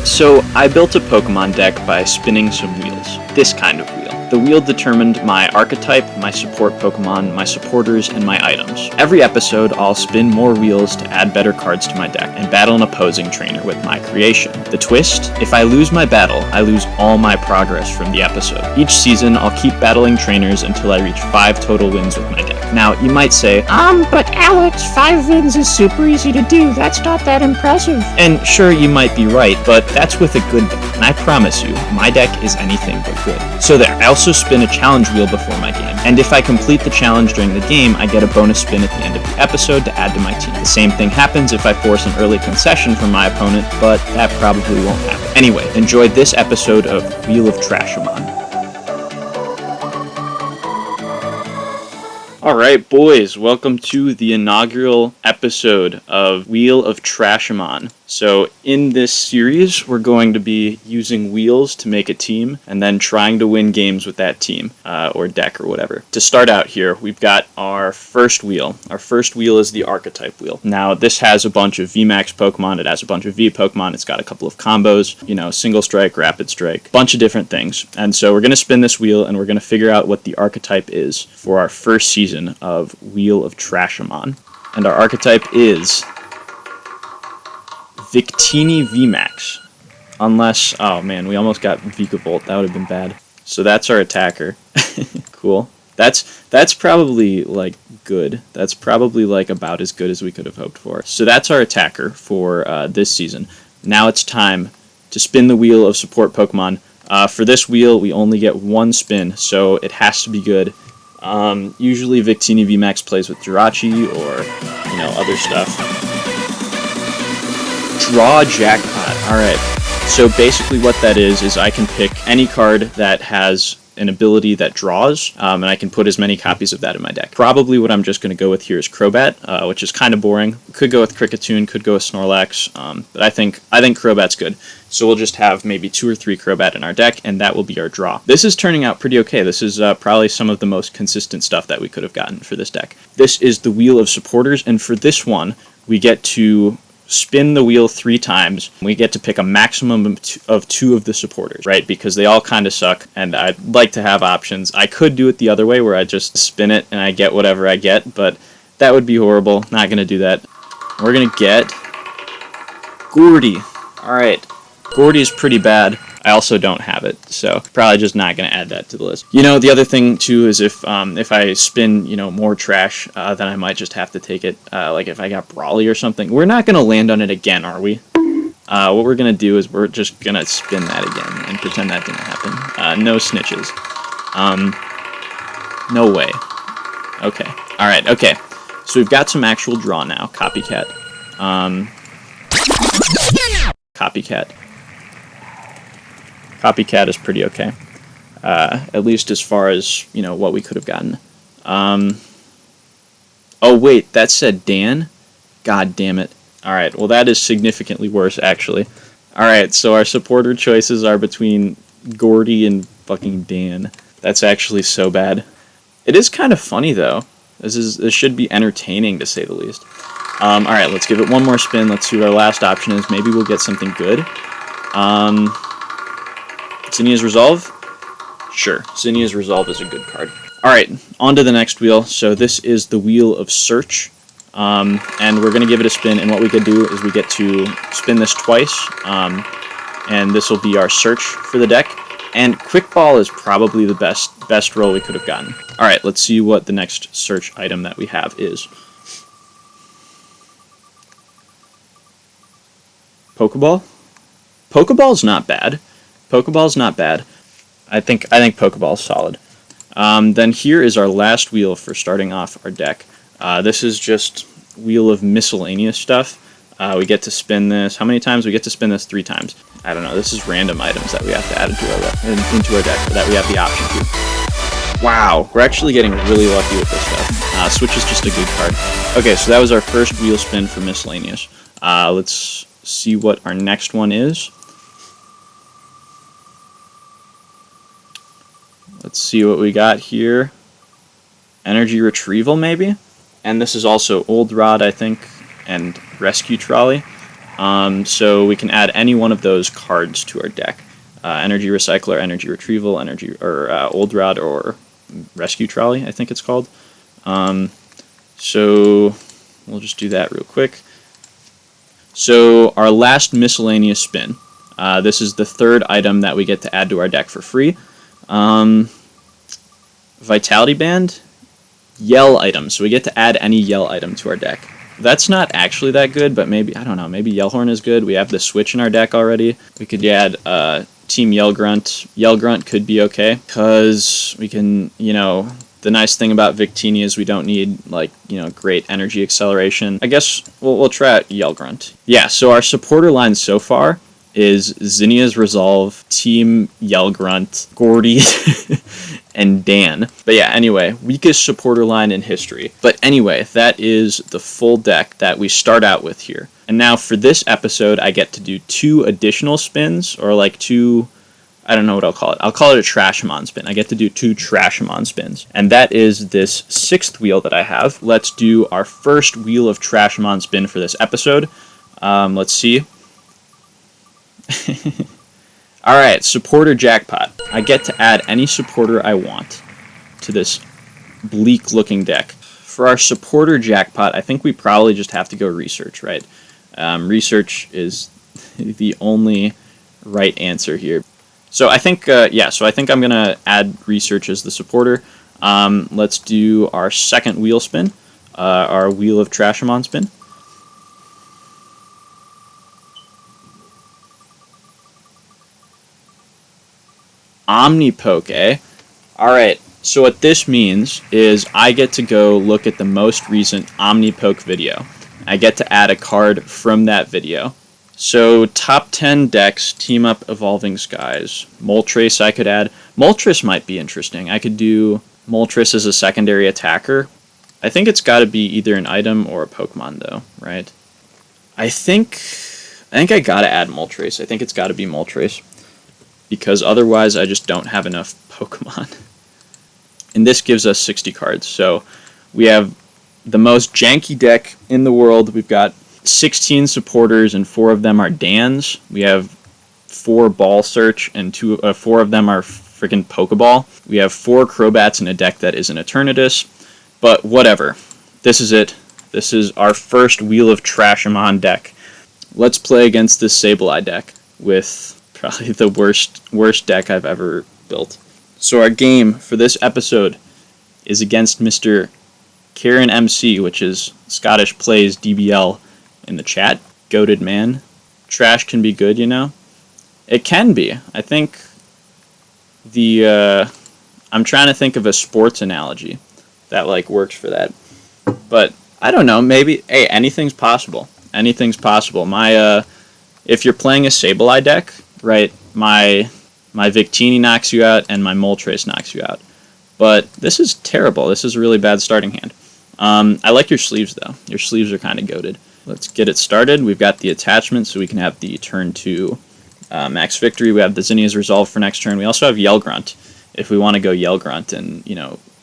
So I built a Pokemon deck by spinning some wheels. This kind of wheel. The wheel determined my archetype, my support Pokemon, my supporters, and my items. Every episode, I'll spin more wheels to add better cards to my deck and battle an opposing trainer with my creation. The twist? If I lose my battle, I lose all my progress from the episode. Each season, I'll keep battling trainers until I reach 5 total wins with my deck. Now, you might say, But Alex, 5 wins is super easy to do. That's not that impressive. and sure, you might be right, but that's with a good deck, and I promise you, my deck is anything but good. So there, I also spin a challenge wheel before my game, and if I complete the challenge during the game, I get a bonus spin at the end of the episode to add to my team. The same thing happens if I force an early concession from my opponent, but that probably won't happen. Anyway, enjoy this episode of Wheel of Trashamon. Alright boys, welcome to the inaugural episode of Wheel of Trashamon. So in this series, we're going to be using wheels to make a team, and then trying to win games with that team, or deck or whatever. To start out here, we've got our first wheel. Our first wheel is the Archetype Wheel. Now this has a bunch of VMAX Pokemon, it has a bunch of V Pokemon, it's got a couple of combos, Single Strike, Rapid Strike, bunch of different things. And so we're going to spin this wheel, and we're going to figure out what the archetype is for our first season of Wheel of Trashamon. And our archetype is Victini VMAX. Unless, oh man, we almost got Vikavolt. That would have been bad. So that's our attacker. Cool. That's probably, like, good. That's probably, like, about as good as we could have hoped for. So that's our attacker for this season. Now it's time to spin the wheel of support Pokemon. For this wheel, we only get one spin, so it has to be good. Usually Victini VMAX plays with Jirachi or, other stuff. Draw Jackpot. Alright, so basically what that is I can pick any card that has an ability that draws, and I can put as many copies of that in my deck. Probably what I'm just going to go with here is Crobat, which is kind of boring. Could go with Kricketune, could go with Snorlax, but I think Crobat's good. So we'll just have maybe 2 or 3 Crobat in our deck, and that will be our draw. This is turning out pretty okay. This is probably some of the most consistent stuff that we could have gotten for this deck. This is the Wheel of Supporters, and for this one, we get to spin the wheel 3 times. We get to pick a maximum of 2 of the supporters, right? Because they all kind of suck, and I'd like to have options. I could do it the other way, where I just spin it and I get whatever I get, but that would be horrible. Not going to do that. We're going to get Gordy. Alright, Gordy is pretty bad. I also don't have it, so probably just not going to add that to the list. The other thing, too, is if I spin, more trash, then I might just have to take it, like if I got Brawly or something. We're not going to land on it again, are we? What we're going to do is we're just going to spin that again and pretend that didn't happen. No snitches. No way. Okay. Alright, okay. So we've got some actual draw now. Copycat. Copycat. Copycat is pretty okay, at least as far as, what we could have gotten. Oh wait, that said Dan? God damn it. Alright, well that is significantly worse, actually. Alright, so our supporter choices are between Gordy and fucking Dan. That's actually so bad. It is kind of funny, though. This should be entertaining, to say the least. Alright, let's give it one more spin. Let's see what our last option is. Maybe we'll get something good. Zinnia's Resolve? Sure, Zinnia's Resolve is a good card. Alright, on to the next wheel. So this is the Wheel of Search, and we're going to give it a spin, and what we could do is we get to spin this twice, and this will be our search for the deck, and Quick Ball is probably the best roll we could have gotten. Alright, let's see what the next search item that we have is. Pokeball? Pokeball's not bad. Pokeball's not bad. I think Pokeball's solid. Then here is our last wheel for starting off our deck. This is just Wheel of Miscellaneous stuff. We get to spin this. How many times? We get to spin this 3 times. I don't know. This is random items that we have to add into our deck, or that we have the option to. Wow, we're actually getting really lucky with this stuff. Switch is just a good card. Okay, so that was our first wheel spin for Miscellaneous. Let's see what our next one is. Let's see what we got here. Energy Retrieval, maybe? And this is also Old Rod, I think, and Rescue Trolley. So we can add any one of those cards to our deck. Energy Recycler, Energy Retrieval, Old Rod, or Rescue Trolley, I think it's called. So we'll just do that real quick. So our last miscellaneous spin. This is the third item that we get to add to our deck for free. Vitality Band, Yell item. So we get to add any Yell item to our deck. That's not actually that good, but maybe, I don't know, maybe Yellhorn is good. We have the switch in our deck already. We could add Team Yell Grunt. Yell Grunt could be okay, because we can, the nice thing about Victini is we don't need, great energy acceleration. I guess we'll try out Yell Grunt. Yeah, so our supporter line so far is Zinnia's Resolve, Team Yell Grunt, Gordy, and Dan. But yeah, anyway, weakest supporter line in history. But anyway, that is the full deck that we start out with here. And now for this episode, I get to do 2 additional spins, or I don't know what I'll call it. I'll call it a Trashamon spin. I get to do 2 Trashamon spins. And that is this 6th wheel that I have. Let's do our first wheel of Trashamon spin for this episode. Let's see. Alright, supporter jackpot. I get to add any supporter I want to this bleak looking deck. For our supporter jackpot, I think we probably just have to go research, right? Research is the only right answer here. So I think, so I think I'm going to add research as the supporter. Let's do our second wheel spin, our wheel of Trashamon spin. Omnipoke, eh? Alright, so what this means is I get to go look at the most recent Omnipoke video. I get to add a card from that video. So, top 10 decks, Team Up Evolving Skies. Moltres I could add. Moltres might be interesting. I could do Moltres as a secondary attacker. I think it's got to be either an item or a Pokemon, though, right? I think I gotta add Moltres. I think it's got to be Moltres, because otherwise I just don't have enough Pokemon. And this gives us 60 cards. So we have the most janky deck in the world. We've got 16 supporters, and 4 of them are Dans. We have 4 Ball Search, and 4 of them are freaking Pokeball. We have 4 Crobats in a deck that is an Eternatus. But whatever. This is it. This is our first Wheel of Trashamon deck. Let's play against this Sableye deck with probably the worst deck I've ever built. So our game for this episode is against Mr. Kieran MC, which is Scottish Plays DBL in the chat. Goated man. Trash can be good, It can be. I think I'm trying to think of a sports analogy that works for that. But I don't know, maybe anything's possible. Anything's possible. If you're playing a Sableye deck, right, my Victini knocks you out and my Moltres knocks you out. But this is terrible. This is a really bad starting hand. I like your sleeves, though. Your sleeves are kind of goated. Let's get it started. We've got the attachment, so we can have the turn 2 max victory. We have the Zinnia's Resolve for next turn. We also have Yell Grunt, if we want to go Yell Grunt and,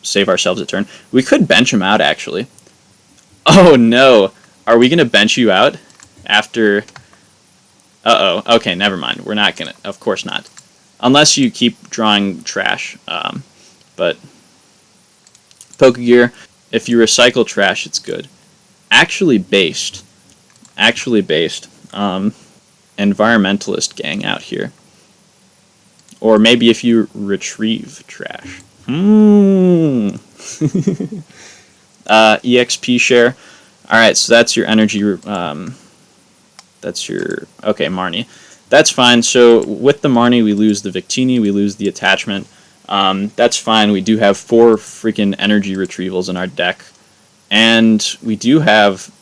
save ourselves a turn. We could bench him out, actually. Oh, no. Are we going to bench you out after... Uh-oh. Okay, never mind. We're not going to... Of course not. Unless you keep drawing trash. But Pokegear, if you recycle trash, it's good. Actually based. Environmentalist gang out here. Or maybe if you retrieve trash. EXP share. Alright, so that's your energy... that's your... Okay, Marnie. That's fine. So with the Marnie, we lose the Victini, we lose the attachment. That's fine. We do have 4 freaking energy retrievals in our deck. And we do have...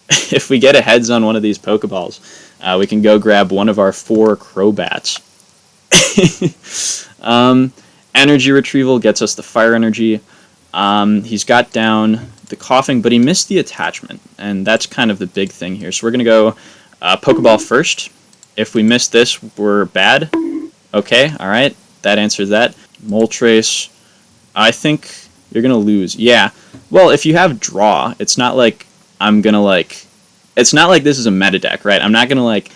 if we get a heads on one of these Pokeballs, we can go grab one of our 4 Crobats. Energy retrieval gets us the fire energy. He's got down the coughing, but he missed the attachment. And that's kind of the big thing here. So we're going to go Pokeball first. If we miss this, we're bad. Okay, alright. That answers that. Moltres. I think you're going to lose. Yeah. Well, if you have draw, it's not like I'm going to, it's not like this is a meta deck, right? I'm not gonna like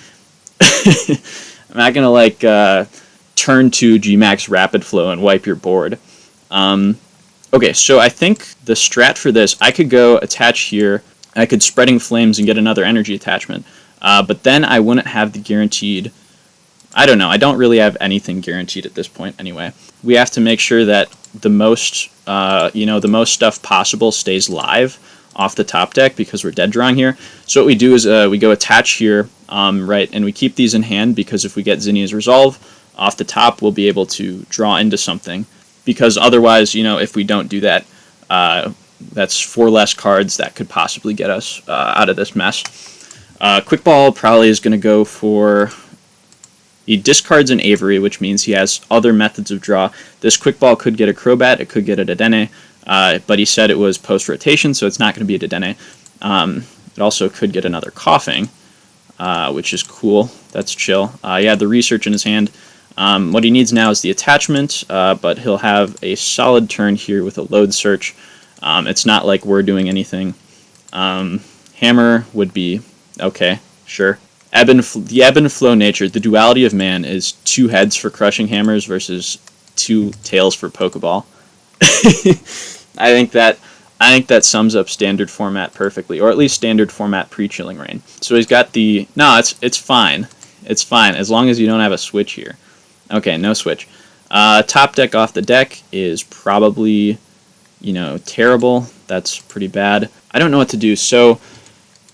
I'm not gonna like turn to Gmax Rapid Flow and wipe your board. Okay, so I think the strat for this, I could go attach here, I could Spreading Flames and get another energy attachment, but then I wouldn't have the guaranteed, I don't know, I don't really have anything guaranteed at this point anyway. We have to make sure that the most, the most stuff possible stays live off the top deck because we're dead drawing here. So what we do is we go attach here, right, and we keep these in hand because if we get Zinnia's Resolve off the top, we'll be able to draw into something. Because otherwise, if we don't do that, that's 4 less cards that could possibly get us out of this mess. Quick Ball probably is going to go for... He discards an Avery, which means he has other methods of draw. This Quick Ball could get a Crobat, it could get a Dedenne, but he said it was post-rotation, so it's not going to be a Dedenne. It also could get another Coughing, which is cool. That's chill. He had the Research in his hand. What he needs now is the attachment, but he'll have a solid turn here with a Load Search. It's not like we're doing anything. Hammer would be okay, sure. The ebb and flow nature, the duality of man is 2 heads for crushing hammers versus 2 tails for Pokeball. I think that sums up standard format perfectly, or at least standard format pre-Chilling Reign. So he's got the... No, it's fine. It's fine, as long as you don't have a switch here. Okay, no switch. Top deck off the deck is probably, terrible. That's pretty bad. I don't know what to do. So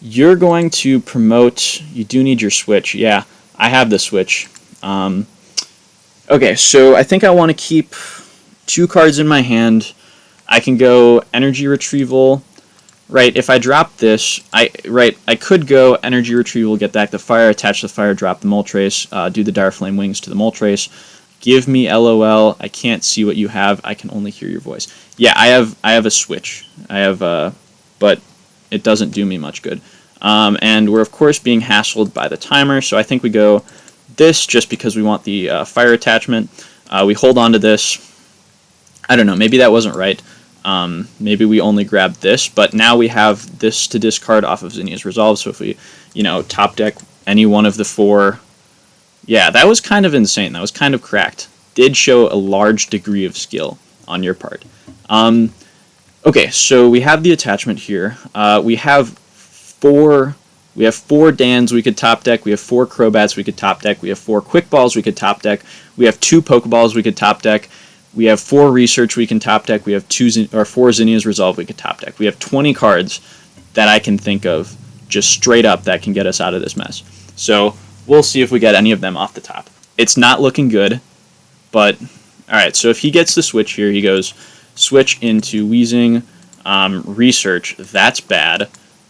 you're going to promote... You do need your switch. Yeah, I have the switch. Okay, so I think I want to keep 2 cards in my hand. I can go Energy Retrieval. Right, if I drop this, I could go Energy Retrieval, get back the fire, attach the fire, drop the Moltres, do the Darflame Wings to the Moltres. Give me LOL. I can't see what you have. I can only hear your voice. Yeah, I have a switch. But it doesn't do me much good. And we're of course being hassled by the timer, so I think we go this just because we want the fire attachment. We hold on to this. I don't know. Maybe that wasn't right. Maybe we only grab this, but now we have this to discard off of Zinnia's Resolve, so if we, top deck any one of the 4... Yeah, that was kind of insane. That was kind of cracked. Did show a large degree of skill on your part. Okay, so we have the attachment here. We have 4 Dans we could top deck. We have 4 Crobats we could top deck. We have 4 Quick Balls we could top deck. We have 2 Pokeballs we could top deck. We have 4 Research we can top deck. We have 4 Zinnia's Resolve we could top deck. We have 20 cards that I can think of just straight up that can get us out of this mess. So we'll see if we get any of them off the top. It's not looking good, but alright, so if he gets the switch here, he goes switch into Weezing, Research. That's bad.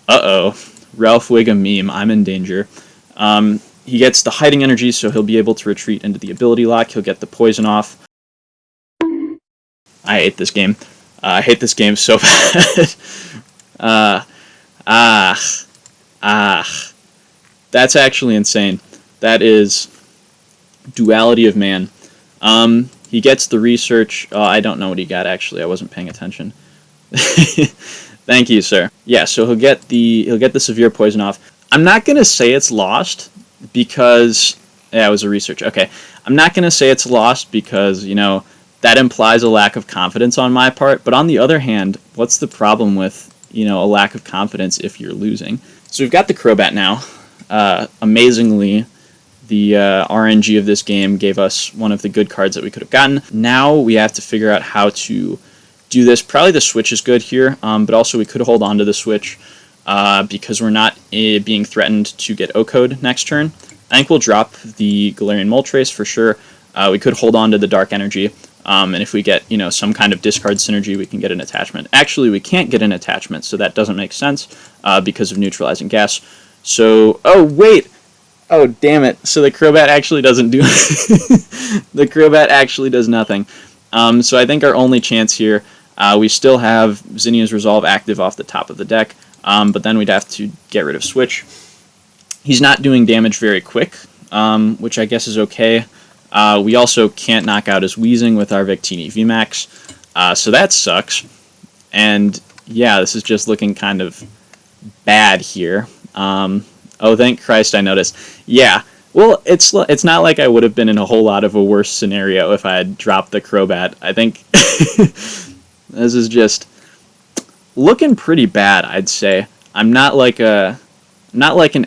Uh-oh. Ralph Wiggum meme. I'm in danger. He gets the Hiding Energy, so he'll be able to retreat into the Ability Lock. He'll get the Poison off. I hate this game. I hate this game so bad. That's actually insane. That is duality of man. He gets the Research. I don't know what he got, actually. I wasn't paying attention. Thank you, sir. Yeah, so he'll get the Severe Poison off. I'm not going to say it's lost because... Yeah, it was a Research. Okay. I'm not going to say it's lost because, that implies a lack of confidence on my part, but on the other hand, what's the problem with, a lack of confidence if you're losing? So we've got the Crobat now. Amazingly, the RNG of this game gave us one of the good cards that we could have gotten. Now we have to figure out how to do this. Probably the switch is good here, but also we could hold on to the switch because we're not being threatened to get O-Code next turn. I think we'll drop the Galarian Moltres for sure. We could hold on to the Dark Energy. And if we get, some kind of discard synergy, we can get an attachment. Actually, we can't get an attachment, so that doesn't make sense because of neutralizing gas. So, oh, wait! Oh, damn it. So the Crobat actually doesn't do... The Crobat actually does nothing. So I think our only chance here, we still have Zinnia's Resolve active off the top of the deck, but then we'd have to get rid of Switch. He's not doing damage very quick, which I guess is okay. We also can't knock out his Weezing with our Victini VMAX, so that sucks. And yeah, this is just looking kind of bad here. Oh, thank Christ I noticed. Yeah, well, it's not like I would have been in a whole lot of a worse scenario if I had dropped the Crobat. I think this is just looking pretty bad, I'd say. I'm not like an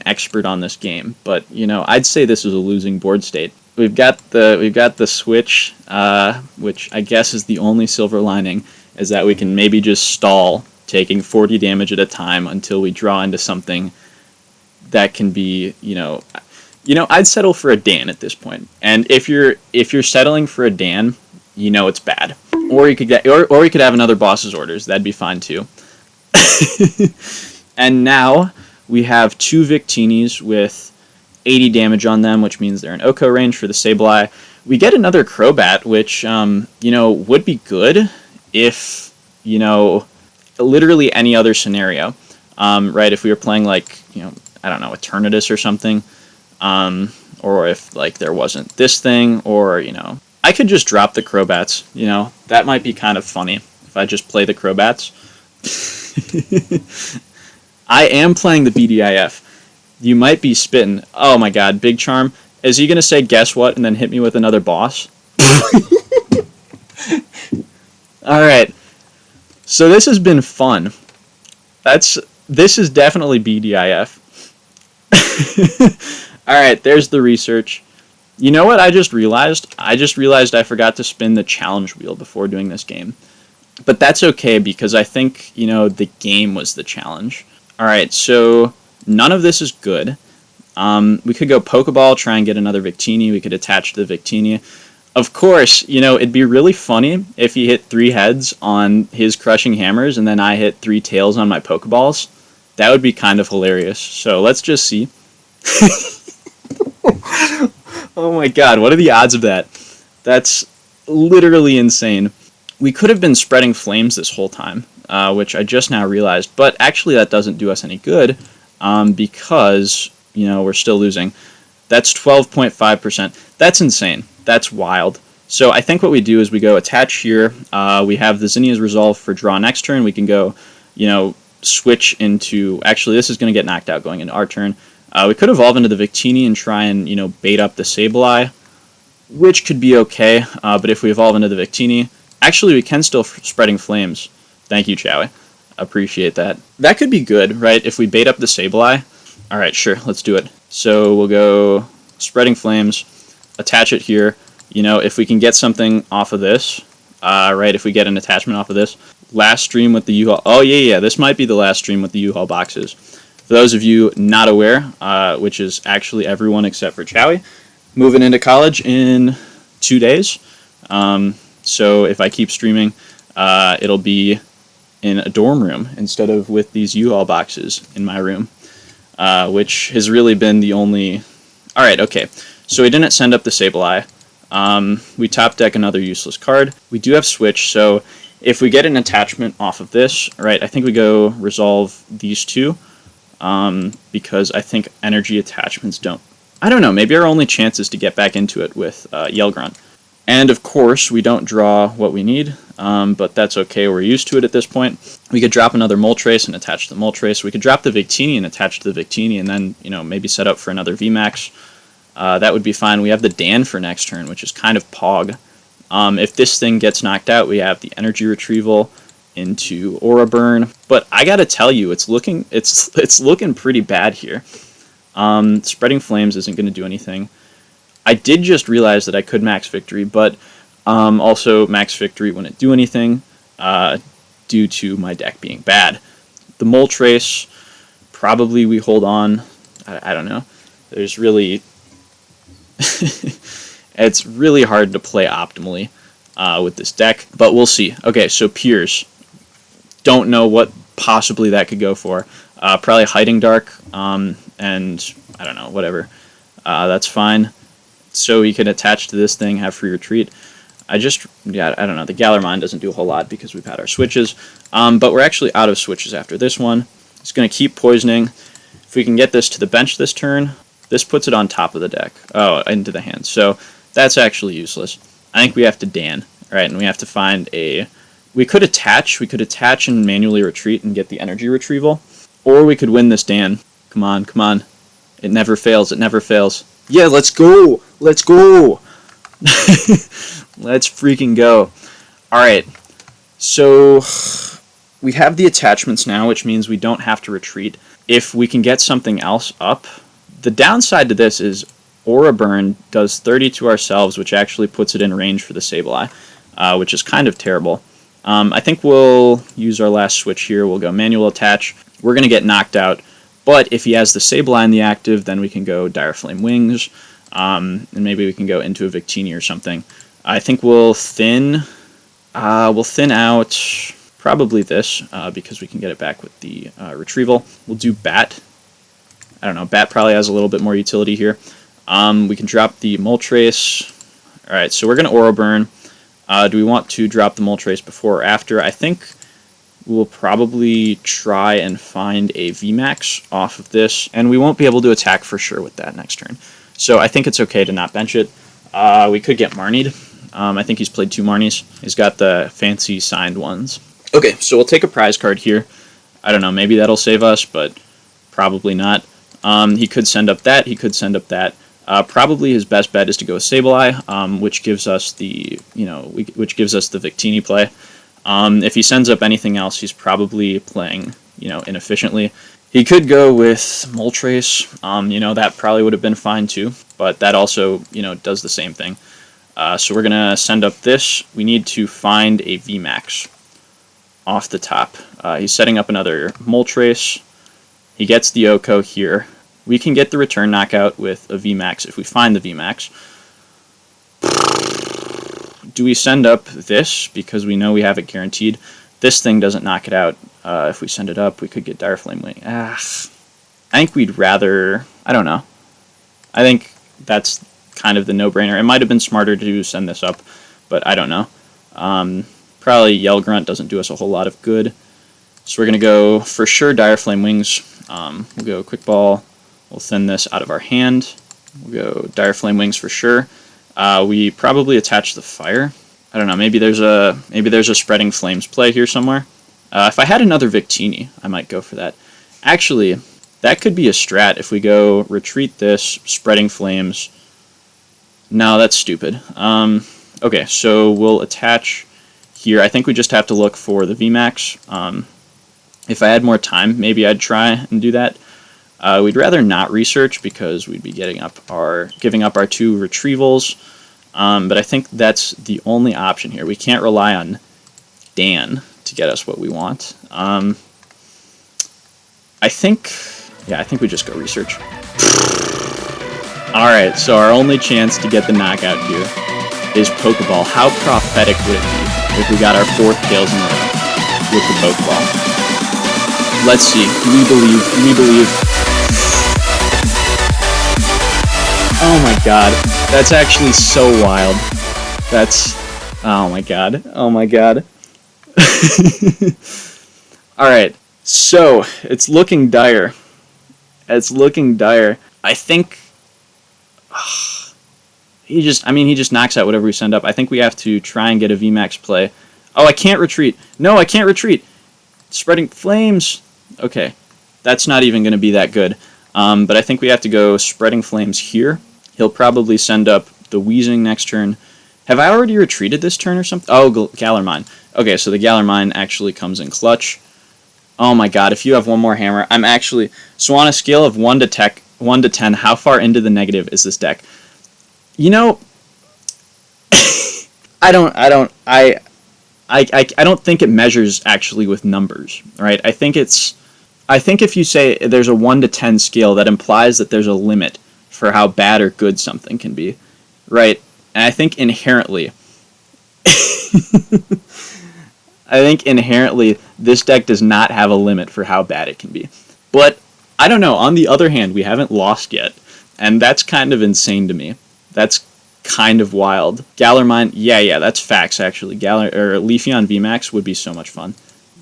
expert on this game, but I'd say this is a losing board state. We've got the switch, which I guess is the only silver lining, is that we can maybe just stall, taking 40 damage at a time until we draw into something that can be, I'd settle for a Dan at this point. And if you're settling for a Dan, it's bad. Or you could get or you could have another boss's orders. That'd be fine too. And now we have 2 Victinis with 80 damage on them, which means they're in Oko range for the Sableye. We get another Crobat, which would be good if literally any other scenario, right? If we were playing like I don't know, Eternatus or something, or if like there wasn't this thing, or I could just drop the Crobats. That might be kind of funny if I just play the Crobats. I am playing the BDIF. You might be spitting. Oh my god, Big Charm. Is he going to say guess what and then hit me with another boss? Alright. So this has been fun. This is definitely BDIF. Alright, there's the research. You know what I just realized? I just realized I forgot to spin the challenge wheel before doing this game. But that's okay, because I think, the game was the challenge. Alright, so none of this is good. We could go Pokeball, try and get another Victini. We could attach the Victini. Of course, it'd be really funny if he hit 3 heads on his Crushing Hammers and then I hit 3 tails on my Pokeballs. That would be kind of hilarious. So let's just see. Oh my god, what are the odds of that? That's literally insane. We could have been spreading flames this whole time, which I just now realized, but actually that doesn't do us any good, because, we're still losing. That's 12.5%. That's insane. That's wild. So I think what we do is we go attach here. We have the Zinnia's Resolve for draw next turn. We can go, switch into... Actually, this is going to get knocked out going into our turn. We could evolve into the Victini and try and, bait up the Sableye, which could be okay, but if we evolve into the Victini... Actually, we can still spreading flames. Thank you, Chowie. Appreciate that. That could be good, right, if we bait up the Sableye. Alright, sure, let's do it. So we'll go spreading flames, attach it here. If we can get something off of this, right, if we get an attachment off of this. Last stream with the U-Haul. Oh, yeah, this might be the last stream with the U-Haul boxes. For those of you not aware, which is actually everyone except for Chowie, moving into college in 2 days. So if I keep streaming, it'll be in a dorm room instead of with these U-Haul boxes in my room, which has really been the only... Alright, okay. So we didn't send up the Sableye. We top deck another useless card. We do have Switch, so if we get an attachment off of this, right, I think we go resolve these 2, because I think energy attachments don't... I don't know, maybe our only chance is to get back into it with Yelgrunt. And of course, we don't draw what we need, but that's okay, we're used to it at this point. We could drop another Moltres and attach the Moltres. We could drop the Victini and attach to the Victini, and then, maybe set up for another VMAX. That would be fine. We have the Dan for next turn, which is kind of pog. If this thing gets knocked out, we have the Energy Retrieval into Aura Burn. But I gotta tell you, it's looking pretty bad here. Spreading Flames isn't going to do anything. I did just realize that I could Max Victory, but also Max Victory wouldn't do anything due to my deck being bad. The Moltres, probably we hold on. I don't know. There's really... it's really hard to play optimally with this deck, but we'll see. Okay, so Piers. Don't know what possibly that could go for. Probably Hiding Dark, and I don't know, whatever. That's fine. So we can attach to this thing, have free retreat. I don't know, the Galarmine doesn't do a whole lot because we've had our switches, but we're actually out of switches after this one. It's going to keep poisoning. If we can get this to the bench this turn, this puts it on top of the deck. Oh, into the hand. So that's actually useless. I think we have to Dan, right? And we have to find a... We could attach and manually retreat and get the energy retrieval, or we could win this Dan. Come on, come on. It never fails, it never fails. Yeah, let's go! Let's go! Let's freaking go. Alright, so we have the attachments now, which means we don't have to retreat. If we can get something else up, the downside to this is Aura Burn does 30 to ourselves, which actually puts it in range for the Sableye, which is kind of terrible. I think we'll use our last switch here. We'll go Manual Attach. We're going to get knocked out, but if he has the Sableye in the active, then we can go Dire Flame Wings, and maybe we can go into a Victini or something. I think we'll thin out probably this, because we can get it back with the Retrieval. We'll do Bat. I don't know, Bat probably has a little bit more utility here. We can drop the Moltres. Alright, so we're going to Aura Burn. Do we want to drop the Moltres before or after? I think we'll probably try and find a VMAX off of this, and we won't be able to attack for sure with that next turn. So I think it's okay to not bench it. We could get Marnied. I think he's played 2 Marnies. He's got the fancy signed ones. Okay, so we'll take a prize card here. I don't know, maybe that'll save us, but probably not. He could send up that, he could send up that. Probably his best bet is to go with Sableye, which gives us the, which gives us the Victini play. If he sends up anything else, he's probably playing, inefficiently. He could go with Moltres, that probably would have been fine too, but that also, does the same thing. So we're going to send up this. We need to find a VMAX off the top. He's setting up another Moltres. He gets the Oko here. We can get the return knockout with a VMAX if we find the VMAX. Do we send up this because we know we have it guaranteed? This thing doesn't knock it out. If we send it up, we could get Dire Flame Wing. I think we'd rather... I don't know. I think that's kind of the no-brainer. It might have been smarter to send this up, but I don't know. Probably Yell Grunt doesn't do us a whole lot of good. So we're going to go, for sure, Dire Flame Wings. We'll go Quick Ball. We'll thin this out of our hand. We'll go Dire Flame Wings for sure. We probably attach the fire. I don't know, maybe there's a Spreading Flames play here somewhere. If I had another Victini, I might go for that. Actually, that could be a strat if we go retreat this, Spreading Flames. No, that's stupid. Okay, so we'll attach here. I think we just have to look for the VMAX. If I had more time, maybe I'd try and do that. We'd rather not research because we'd be giving up our 2 retrievals. But I think that's the only option here. We can't rely on Dan to get us what we want. I think we just go research. Alright, so our only chance to get the knockout here is Pokeball. How prophetic would it be if we got our 4th Tails in a row with the Pokeball? Let's see. We believe. Oh my god. That's actually so wild. Oh my god. Alright, so, it's looking dire. I think... He just knocks out whatever we send up. I think we have to try and get a VMAX play. Oh, I can't retreat. No, I can't retreat. Spreading Flames. Okay, that's not even going to be that good. But I think we have to go Spreading Flames here. He'll probably send up the Wheezing next turn. Have I already retreated this turn or something? Oh, Galar Mine. Okay, so the Galar Mine actually comes in clutch. Oh my god, if you have one more hammer, I'm actually... So on a scale of 1 to 10, how far into the negative is this deck? I don't think it measures actually with numbers, right? I think if you say there's a 1 to 10 scale, that implies that there's a limit for how bad or good something can be, right? And I think inherently this deck does not have a limit for how bad it can be. But I don't know, on the other hand, we haven't lost yet, and that's kind of insane to me. That's kind of wild. Galar Mine, yeah, that's facts actually. Leafeon VMAX would be so much fun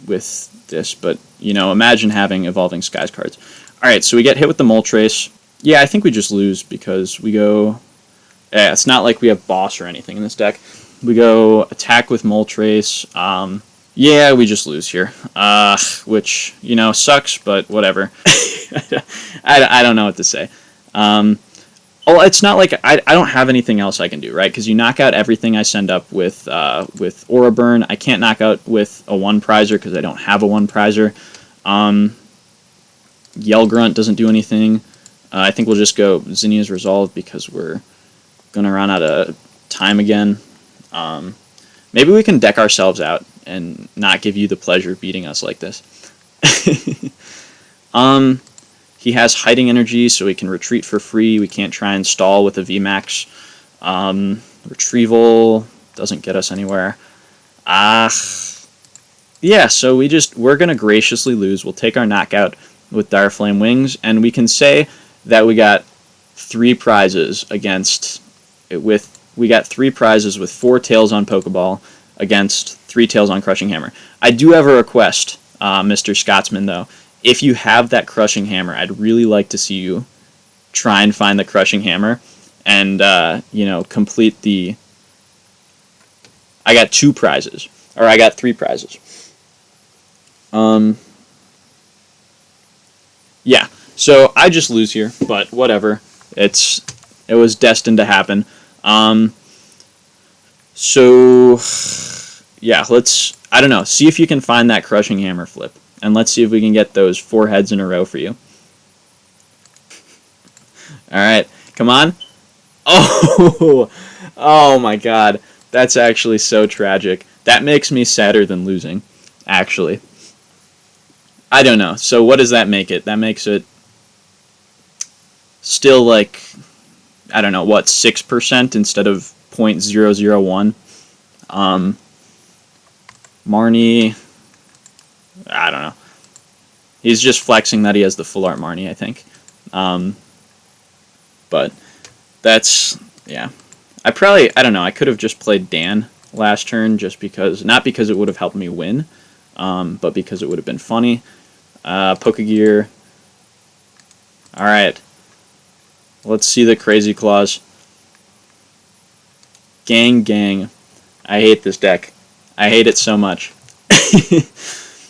with this, but imagine having Evolving Skies cards. Alright, so we get hit with the Moltres. Yeah, I think we just lose because we go... Yeah, it's not like we have boss or anything in this deck. We go attack with Moltres. Yeah, we just lose here, which, you know, sucks, but whatever. I don't know what to say. Oh, it's not like I don't have anything else I can do, right? Because you knock out everything I send up with Aura Burn. I can't knock out with a 1-prizer because I don't have a 1-prizer. Yell Grunt doesn't do anything. I think we'll just go Zinnia's Resolve because we're going to run out of time again. Maybe we can deck ourselves out and not give you the pleasure of beating us like this. He has Hiding Energy, so he can retreat for free. We can't try and stall with a VMAX. Retrieval doesn't get us anywhere. Yeah, so we're going to graciously lose. We'll take our knockout with Direflame Wings, and we can say that we got 3 prizes against... We got 3 prizes with 4 tails on Pokeball against 3 tails on Crushing Hammer. I do have a request, Mr. Scotsman, though. If you have that Crushing Hammer, I'd really like to see you try and find the Crushing Hammer and, you know, complete the... I got 2 prizes. Or I got 3 prizes. Yeah, so I just lose here, but whatever. It was destined to happen. So, yeah, I don't know, see if you can find that Crushing Hammer flip. And let's see if we can get those 4 heads in a row for you. Alright, come on. Oh! Oh my god. That's actually so tragic. That makes me sadder than losing, actually. I don't know. So what does that make it? That makes it still like, I don't know, what, 6% instead of 0.001? Marnie... I don't know. He's just flexing that he has the full art Marnie, I think. But that's, yeah. I don't know, I could have just played Dan last turn just because, not because it would have helped me win, but because it would have been funny. Pokegear. Alright. Let's see the Crazy Claws. Gang. I hate this deck. I hate it so much.